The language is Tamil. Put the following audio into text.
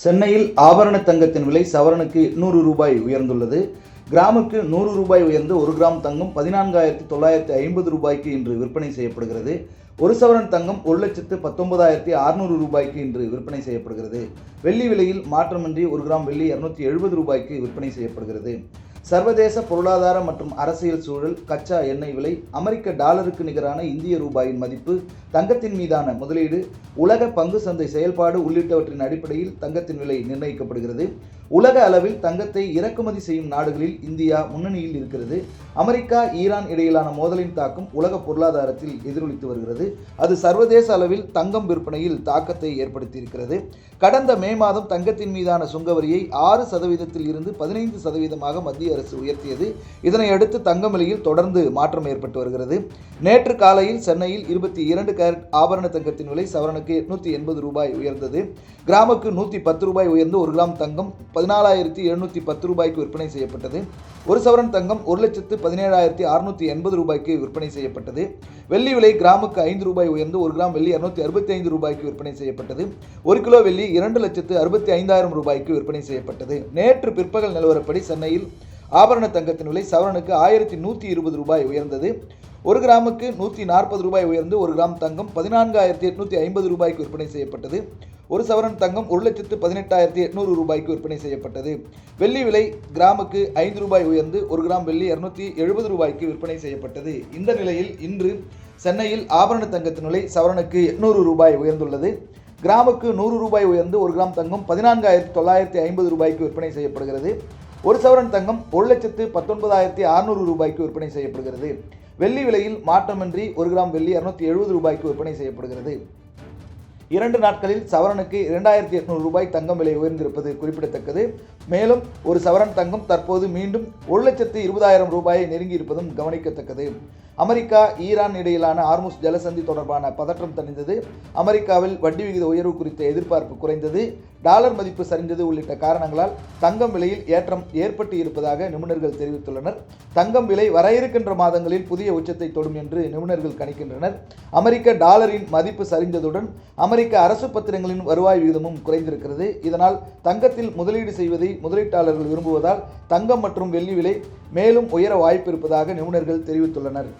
சென்னையில் ஆபரண தங்கத்தின் விலை சவரனுக்கு 800 ரூபாய் உயர்ந்துள்ளது. கிராமுக்கு 100 ரூபாய் உயர்ந்து 1 கிராம் தங்கம் 14,950 ரூபாய்க்கு இன்று விற்பனை செய்யப்படுகிறது. ஒரு சவரன் தங்கம் 1,19,600 ரூபாய்க்கு இன்று விற்பனை செய்யப்படுகிறது. வெள்ளி விலையில் மாற்றமின்றி 1 கிராம் வெள்ளி 270 ரூபாய்க்கு விற்பனை செய்யப்படுகிறது. சர்வதேச பொருளாதார மற்றும் அரசியல் சூழல், கச்சா எண்ணெய் விலை, அமெரிக்க டாலருக்கு நிகரான இந்திய ரூபாயின் மதிப்பு, தங்கத்தின் மீதான முதலீடு, உலக பங்கு சந்தை செயல்பாடு உள்ளிட்டவற்றின் அடிப்படையில் தங்கத்தின் விலை நிர்ணயிக்கப்படுகிறது. உலக அளவில் தங்கத்தை இறக்குமதி செய்யும் நாடுகளில் இந்தியா முன்னணியில் இருக்கிறது. அமெரிக்கா, ஈரான் இடையிலான மோதலின் தாக்கம் உலக பொருளாதாரத்தில் எதிரொலித்து வருகிறது. அது சர்வதேச அளவில் தங்கம் விற்பனையில் தாக்கத்தை ஏற்படுத்தியிருக்கிறது. கடந்த மே மாதம் தங்கத்தின் மீதான சுங்கவரியை 6% இருந்து 15% மத்திய அரசு உயர்த்தியது. இதனை அடுத்து தங்கம் விலையில் தொடர்ந்து மாற்றம் ஏற்பட்டு வருகிறது. நேற்று காலையில் சென்னையில் 22 கேரட் ஆபரண தங்கத்தின் விலை சவரனுக்கு 880 ரூபாய் உயர்ந்தது. கிராமுக்கு 110 ரூபாய் உயர்ந்து 1 கிராம் தங்கம் 14,710 ரூபாய்க்கு விற்பனை செய்யப்பட்டது. ஒரு சவரன் தங்கம் 1,17,680 ரூபாய்க்கு விற்பனை செய்யப்பட்டது. வெள்ளி விலை கிராமுக்கு 5 ரூபாய் உயர்ந்து 1 கிராம் வெள்ளி 265 ரூபாய்க்கு விற்பனை செய்யப்பட்டது. 1 கிலோ வெள்ளி 2,65,000 ரூபாய்க்கு விற்பனை செய்யப்பட்டது. நேற்று பிற்பகல் நிலவரப்படி சென்னையில் ஆபரண தங்கத்தின் விலை சவரனுக்கு 1,120 ரூபாய் உயர்ந்தது. 1 கிராமுக்கு 140 ரூபாய் உயர்ந்து 1 கிராம் தங்கம் 14,850 ரூபாய்க்கு விற்பனை செய்யப்பட்டது. ஒரு சவரன் தங்கம் 1,18,800 ரூபாய்க்கு விற்பனை செய்யப்பட்டது. வெள்ளி விலை கிராமுக்கு 5 ரூபாய் உயர்ந்து 1 கிராம் வெள்ளி 270 ரூபாய்க்கு விற்பனை செய்யப்பட்டது. இந்த நிலையில் இன்று சென்னையில் ஆபரண தங்கத்தின் விலை சவரனுக்கு 800 ரூபாய் உயர்ந்துள்ளது. கிராமுக்கு 100 ரூபாய் உயர்ந்து 1 கிராம் தங்கம் 14,950 ரூபாய்க்கு விற்பனை செய்யப்படுகிறது. ஒரு சவரன் தங்கம் 1,19,600 ரூபாய்க்கு விற்பனை செய்யப்படுகிறது. வெள்ளி விலையில் மாற்றமின்றி 1 கிராம் வெள்ளி 270 ரூபாய்க்கு விற்பனை செய்யப்படுகிறது. 2 நாட்களில் சவரனுக்கு 2,800 ரூபாய் தங்கம் விலை உயர்ந்திருப்பது குறிப்பிடத்தக்கது. மேலும் ஒரு சவரன் தங்கம் தற்போது மீண்டும் 1,20,000 ரூபாயை நெருங்கி இருப்பதும் கவனிக்கத்தக்கது. அமெரிக்கா, ஈரான் இடையிலான ஹார்முஸ் ஜலசந்தி தொடர்பான பதற்றம் தணிந்தது. அமெரிக்காவில் வட்டி விகித உயர்வு குறித்த எதிர்பார்ப்பு குறைந்தது. டாலர் மதிப்பு சரிந்தது உள்ளிட்ட காரணங்களால் தங்கம் விலையில் ஏற்றம் ஏற்பட்டு இருப்பதாக நிபுணர்கள் தெரிவித்துள்ளனர். தங்கம் விலை வர இருக்கின்ற மாதங்களில் புதிய உச்சத்தை தொடும் என்று நிபுணர்கள் கணிக்கின்றனர். அமெரிக்க டாலரின் மதிப்பு சரிந்ததுடன் அமெரிக்க அரசு பத்திரங்களின் வருவாய் விகிதமும் குறைந்திருக்கிறது. இதனால் தங்கத்தில் முதலீடு செய்வதை முதலீட்டாளர்கள் விரும்புவதால் தங்கம் மற்றும் வெள்ளி விலை மேலும் உயர வாய்ப்பு இருப்பதாக நிபுணர்கள் தெரிவித்துள்ளனர்.